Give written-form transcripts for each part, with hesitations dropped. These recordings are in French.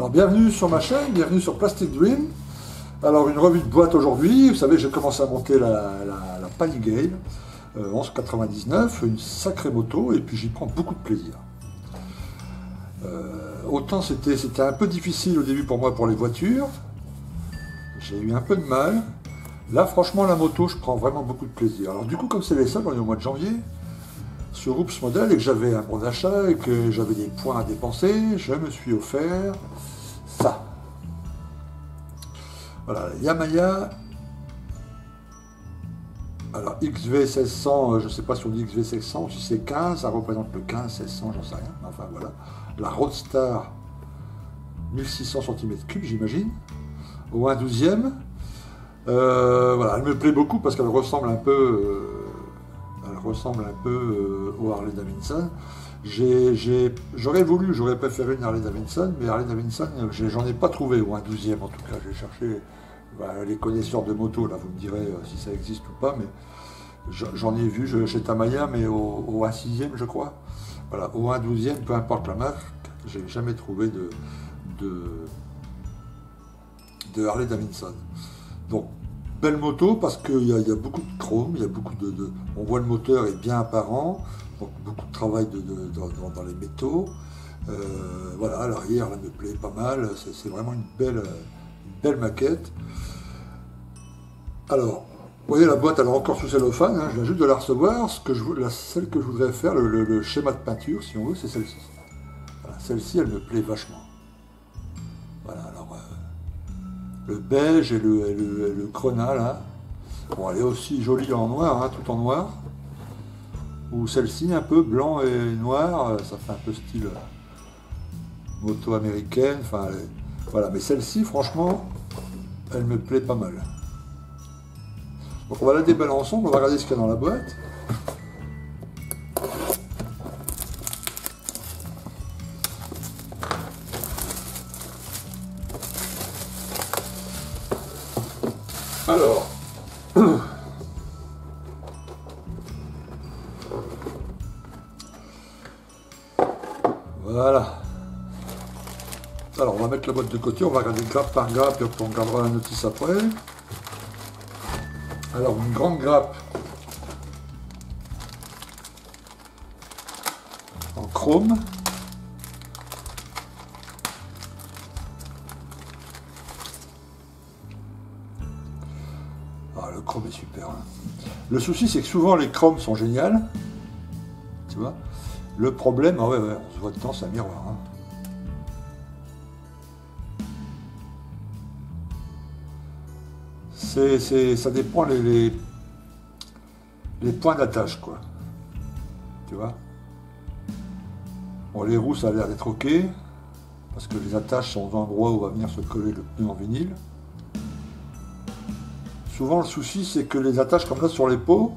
Alors bienvenue sur ma chaîne, bienvenue sur Plastic Dream. Alors une revue de boîte aujourd'hui, vous savez j'ai commencé à monter la Panigale 1199, une sacrée moto et puis j'y prends beaucoup de plaisir. Autant c'était un peu difficile au début pour moi pour les voitures, j'ai eu un peu de mal. Là franchement la moto je prends vraiment beaucoup de plaisir. Alors du coup comme c'est les soldes, on est au mois de janvier, sur Oops Model et que j'avais un bon d'achat et que j'avais des points à dépenser, je me suis offert ça. Voilà, la Yamaha. Alors XV1600, je ne sais pas si on dit XV1600, si c'est 15, ça représente le 15, 1600, j'en sais rien. Enfin voilà. La Roadstar 1600 cm3, j'imagine, au 1/12e. Voilà, elle me plaît beaucoup parce qu'elle ressemble un peu, au Harley Davidson. J'aurais préféré une Harley Davidson, mais Harley Davidson, j'en ai pas trouvé au 1/12e en tout cas. J'ai cherché les connaisseurs de moto, là vous me direz si ça existe ou pas, mais j'en ai vu chez Tamiya, mais au 1/6e je crois. Voilà, au 1/12e, peu importe la marque, j'ai jamais trouvé de Harley Davidson. Donc belle moto parce qu'il y a beaucoup de chrome, il y a beaucoup on voit le moteur est bien apparent, donc beaucoup de travail dans les métaux. Voilà, à l'arrière, elle me plaît pas mal, c'est vraiment une belle maquette. Alors, vous voyez la boîte, elle est encore sous cellophane, hein, je viens juste de la recevoir. Celle que je voudrais faire, le schéma de peinture, si on veut, c'est celle-ci. Voilà, celle-ci, elle me plaît vachement. Voilà, alors le beige et le grenat là. Bon, elle est aussi jolie en noir, hein, tout en noir. Ou celle-ci un peu blanc et noir, ça fait un peu style moto américaine. Enfin, voilà, mais celle-ci, franchement, elle me plaît pas mal. Donc on va la déballer ensemble, on va regarder ce qu'il y a dans la boîte. Alors, voilà. Alors, on va mettre la boîte de côté, on va regarder grappe par grappe et on regardera la notice après. Alors, une grande grappe en chrome. Ah, le chrome est super. Hein. Le souci, c'est que souvent les chromes sont géniales. Tu vois. Le problème, ah ouais, on se voit dedans, c'est un miroir. Hein. Ça dépend les points d'attache, quoi. Tu vois. Bon, les roues, ça a l'air d'être ok, parce que les attaches sont aux endroits où va venir se coller le pneu en vinyle. Souvent, le souci, c'est que les attaches comme ça sur les pots,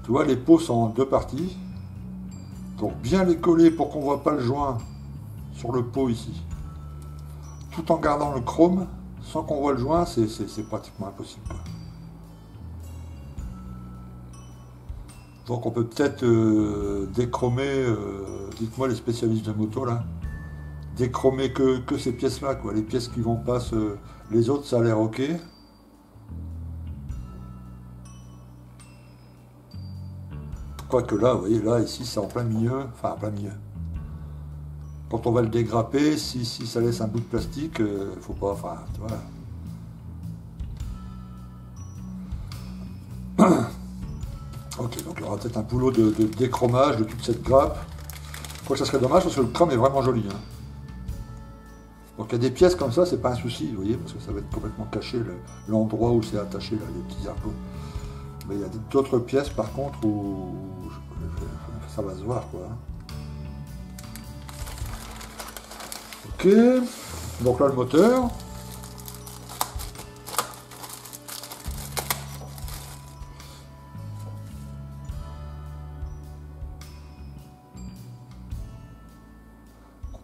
tu vois, les pots sont en deux parties. Donc, bien les coller pour qu'on ne voit pas le joint sur le pot ici, tout en gardant le chrome. Sans qu'on voit le joint, c'est pratiquement impossible. Donc on peut peut-être déchromer, dites-moi les spécialistes de moto là, déchromer que ces pièces-là, quoi, les pièces qui vont pas les autres ça a l'air ok. Quoique là, vous voyez, là, ici c'est en plein milieu, enfin en plein milieu. Quand on va le dégrapper, si ça laisse un bout de plastique, il faut pas, enfin, tu vois. Ok, donc il y aura peut-être un boulot de déchromage de toute cette grappe. Quoi, ça serait dommage parce que le chrome est vraiment joli. Hein. Donc il y a des pièces comme ça, c'est pas un souci, vous voyez, parce que ça va être complètement caché l'endroit où c'est attaché, là, les petits argots. Mais il y a d'autres pièces par contre où ça va se voir, quoi. Ok, donc là le moteur.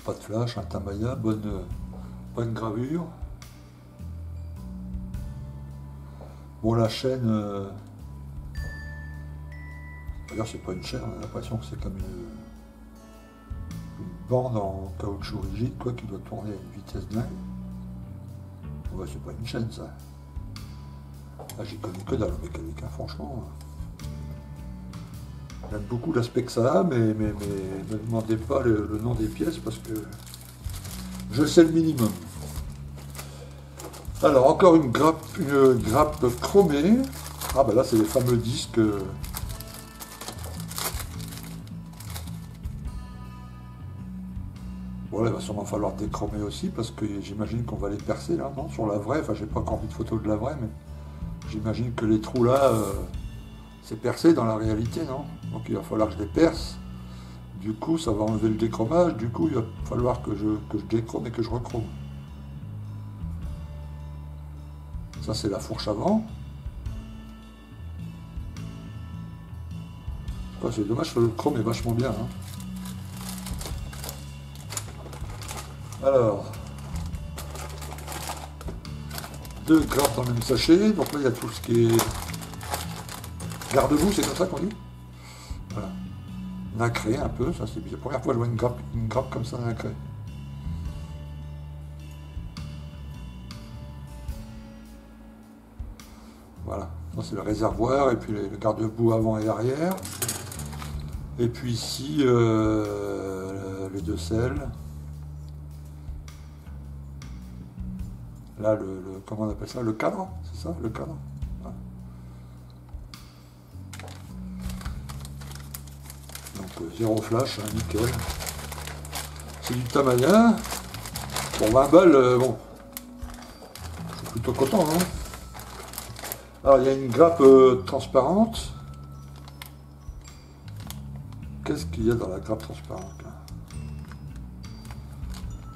Pas de flash, un Tamiya, bonne gravure. Bon, la chaîne, d'ailleurs c'est pas une chaîne, on a l'impression que c'est comme une bande en caoutchouc rigide, quoi, qui doit tourner à une vitesse dingue. Ouais, c'est pas une chaîne, ça. Ah, j'y connais que dalle en mécanique, hein, franchement. J'aime beaucoup l'aspect que ça a, mais ne me demandez pas le nom des pièces parce que je sais le minimum. Alors, encore une grappe chromée. Ah, ben là, c'est les fameux disques. Bon, là, il va sûrement falloir déchromer aussi parce que j'imagine qu'on va les percer là, non? Sur la vraie, enfin, j'ai pas encore vu de photo de la vraie, mais j'imagine que les trous là, c'est percé dans la réalité, non? Donc il va falloir que je les perce. Du coup, ça va enlever le déchromage. Du coup, il va falloir que je déchrome et que je rechrome. Ça, c'est la fourche avant. C'est dommage que le chrome est vachement bien. Hein. Alors, 2 grappes dans le même sachet. Donc là, il y a tout ce qui est garde-boue, c'est comme ça qu'on dit. Voilà. Nacré un peu, ça c'est la première fois que je vois une grappe comme ça nacrée. Voilà, ça c'est le réservoir et puis le garde-boue avant et arrière. Et puis ici, les 2 selles. Là, comment on appelle ça? Le cadre, c'est ça? Le cadre. Voilà. Donc, 0 flash, hein, nickel. C'est du Tamiya. Bon, 20 balles, bon. Je suis plutôt content, hein. Alors, il y a une grappe transparente. Qu'est-ce qu'il y a dans la grappe transparente là?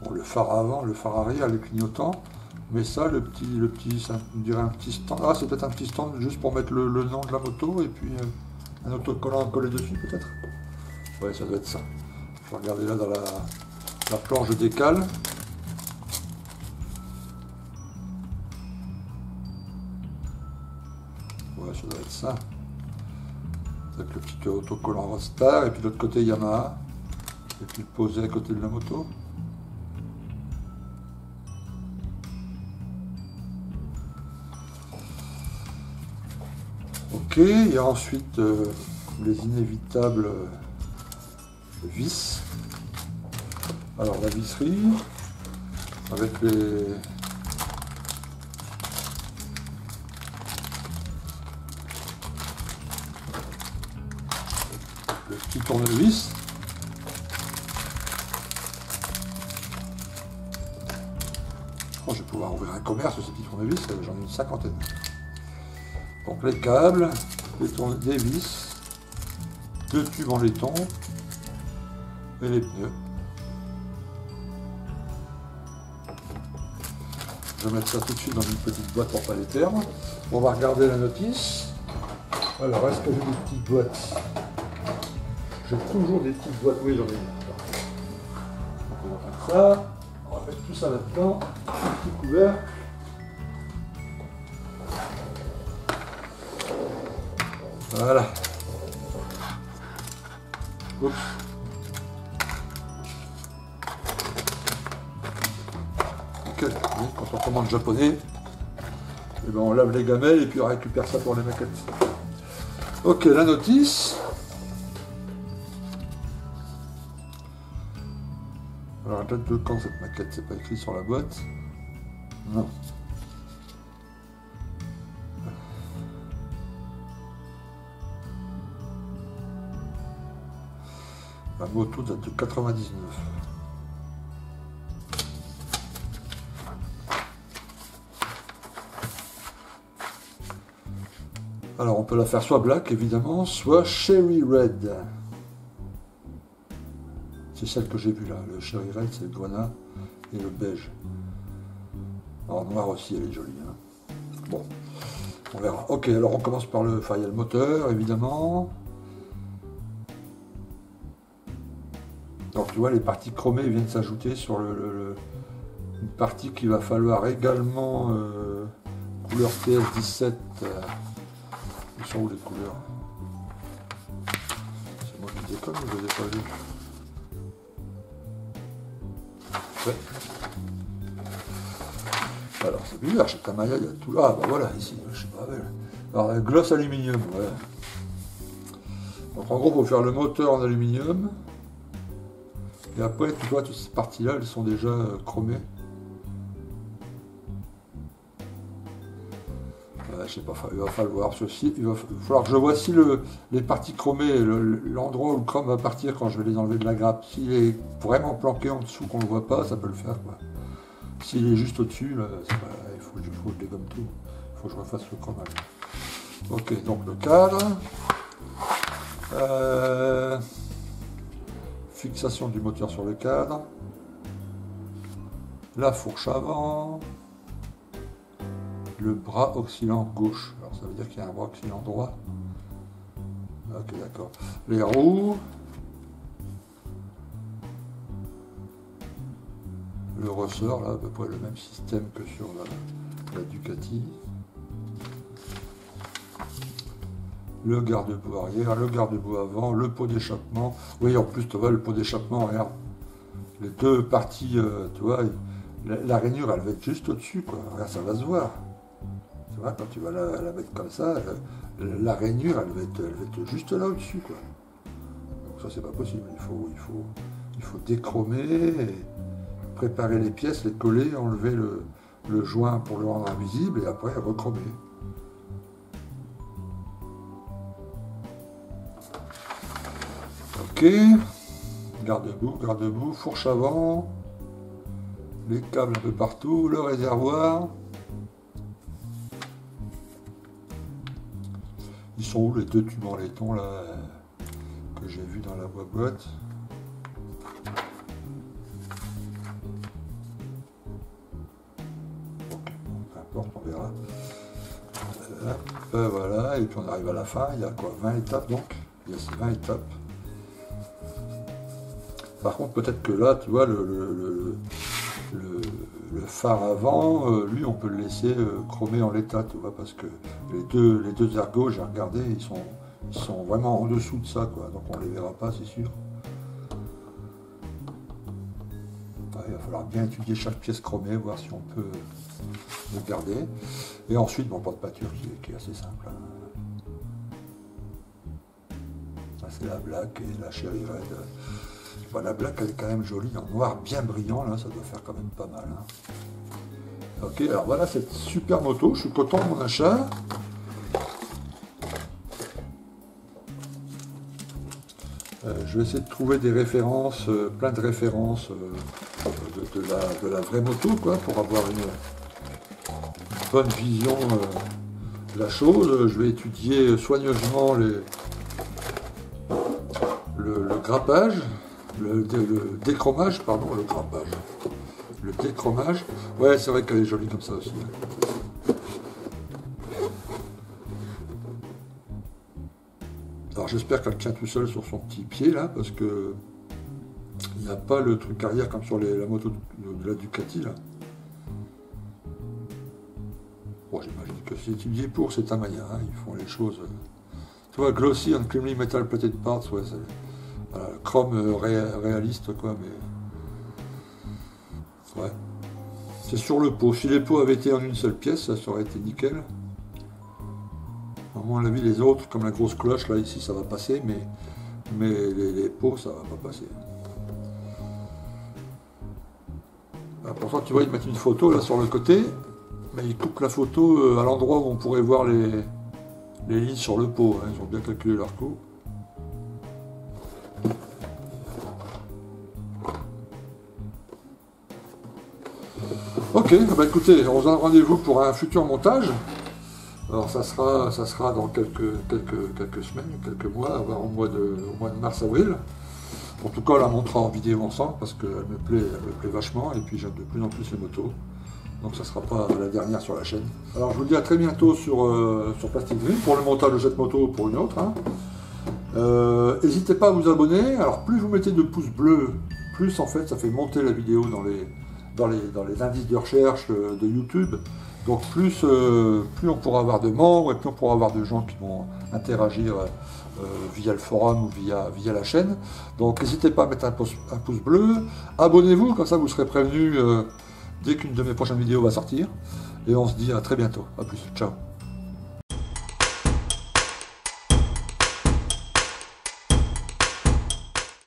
Bon, le phare avant, le phare arrière, les clignotants. Mais ça, le petit, ça me dirait un petit stand. Ah, c'est peut-être un petit stand juste pour mettre le nom de la moto et puis un autocollant à coller dessus, peut-être. Ouais, ça doit être ça. Je vais regarder là dans la planche de décale. Ouais, ça doit être ça. Avec le petit autocollant Rostar et puis de l'autre côté Yamaha. Et puis posé à côté de la moto. Ok, il y a ensuite les inévitables vis. Alors la visserie avec le petit tournevis. Oh, je vais pouvoir ouvrir un commerce de ces petits tournevis, j'en ai une 50aine. Donc les câbles, des vis, 2 tubes en laiton et les pneus. Je vais mettre ça tout de suite dans une petite boîte pour pas les perdre. On va regarder la notice. Alors, est-ce que j'ai des petites boîtes? J'ai toujours des petites boîtes, oui j'en ai une. Donc on va faire ça, on va mettre tout ça là-dedans, un petit couvercle. Voilà. Oups. Ok, oui, quand on commande japonais, et ben on lave les gamelles et puis on récupère ça pour les maquettes. Ok, la notice. Alors, la date de quand cette maquette? C'est pas écrit sur la boîte. Non. La moto date de 99. Alors on peut la faire soit black évidemment, soit cherry red. C'est celle que j'ai vue là, le cherry red c'est le Guana et le beige. Alors noir aussi elle est jolie. Hein. Bon, on verra. Ok, alors on commence par le... Enfin il y a le moteur évidemment. Donc tu vois les parties chromées viennent s'ajouter sur une partie qu'il va falloir également couleur TS17. Ils sont où les couleurs? C'est moi qui déconne ou je les ai pas vues? Ouais. Alors c'est bizarre, chez Tamiya il y a tout. Ah bah voilà, ici, je sais pas. Ouais. Alors gloss aluminium, ouais. Donc en gros, il faut faire le moteur en aluminium. Et après, tu vois, toutes ces parties-là, elles sont déjà chromées. Je sais pas, il va falloir ceci. Il va falloir que je vois si les parties chromées, l'endroit où le chrome va partir quand je vais les enlever de la grappe, s'il est vraiment planqué en dessous qu'on ne le voit pas, ça peut le faire, quoi. S'il est juste au-dessus, il faut que je dégomme tout. Il faut que je refasse le chrome. Ok, donc le cadre. Fixation du moteur sur le cadre. La fourche avant. Le bras oscillant gauche. Alors ça veut dire qu'il y a un bras oscillant droit. Ok, d'accord. Les roues. Le ressort, là, à peu près le même système que sur la Ducati. Le garde-boue arrière, le garde-boue avant, le pot d'échappement. Oui, en plus, tu vois, le pot d'échappement, regarde. Les deux parties, tu vois, la rainure, elle va être juste au-dessus, quoi. Regarde, ça va se voir. Tu vois, quand tu vas la mettre comme ça, la rainure, elle va être juste là au-dessus, quoi. Donc ça, c'est pas possible. Il faut déchromer, et préparer les pièces, les coller, enlever le joint pour le rendre invisible, et après rechromer. Ok, garde-boue, fourche avant, les câbles un peu partout, le réservoir. Ils sont où les deux tubes en laiton là que j'ai vu dans la boîte? Ok, bon, peu importe, on verra. Voilà, et puis on arrive à la fin, il y a quoi, 20 étapes donc? Il y a ces 20 étapes. Par contre, peut-être que là, tu vois, le phare avant, lui, on peut le laisser chromer en l'état, tu vois, parce que les deux ergots, j'ai regardé, ils sont vraiment en dessous de ça, quoi. Donc on les verra pas, c'est sûr. Ouais, il va falloir bien étudier chaque pièce chromée, voir si on peut le garder. Et ensuite, mon porte-pâture qui est assez simple. Ça, c'est la Black et la Cherry Red. Bon, la Black, elle est quand même jolie, en noir bien brillant, là, ça doit faire quand même pas mal. Hein. Ok, alors voilà cette super moto, je suis content de mon achat. Je vais essayer de trouver des références, plein de références de la vraie moto, quoi, pour avoir une bonne vision de la chose. Je vais étudier soigneusement le grappage. Le déchromage, pardon, le grappage. Le déchromage. Ouais, c'est vrai qu'elle est jolie comme ça aussi. Alors j'espère qu'elle tient tout seul sur son petit pied là, parce que il n'y a pas le truc arrière comme sur la moto de la Ducati là. Bon, j'imagine que c'est étudié pour, c'est Tamiya, hein, ils font les choses. Tu vois, glossy and cleanly metal plated parts, ouais, voilà, chrome réaliste, quoi, mais... Ouais. C'est sur le pot. Si les pots avaient été en une seule pièce, ça aurait été nickel. À mon avis, les autres, comme la grosse cloche, là, ici, ça va passer, mais les pots, ça va pas passer. Alors, pourtant, tu vois, ils mettent une photo, là, sur le côté, mais ils coupent la photo à l'endroit où on pourrait voir les lignes sur le pot. Hein. Ils ont bien calculé leur coût. Ok, bah écoutez, on se donne rendez-vous pour un futur montage. Alors ça sera dans quelques semaines, quelques mois, voire au mois de mars-avril. En tout cas, on la montrera en vidéo ensemble parce qu'elle me plaît vachement et puis j'aime de plus en plus les motos. Donc ça ne sera pas la dernière sur la chaîne. Alors je vous dis à très bientôt sur Plastic Dream pour le montage de cette moto ou pour une autre. Hein. N'hésitez pas à vous abonner. Alors plus vous mettez de pouces bleus, plus en fait ça fait monter la vidéo dans les indices de recherche de YouTube. Donc plus on pourra avoir de membres, et plus on pourra avoir de gens qui vont interagir via le forum ou via la chaîne. Donc n'hésitez pas à mettre un pouce bleu, abonnez-vous, comme ça vous serez prévenu dès qu'une de mes prochaines vidéos va sortir. Et on se dit à très bientôt. A plus, ciao.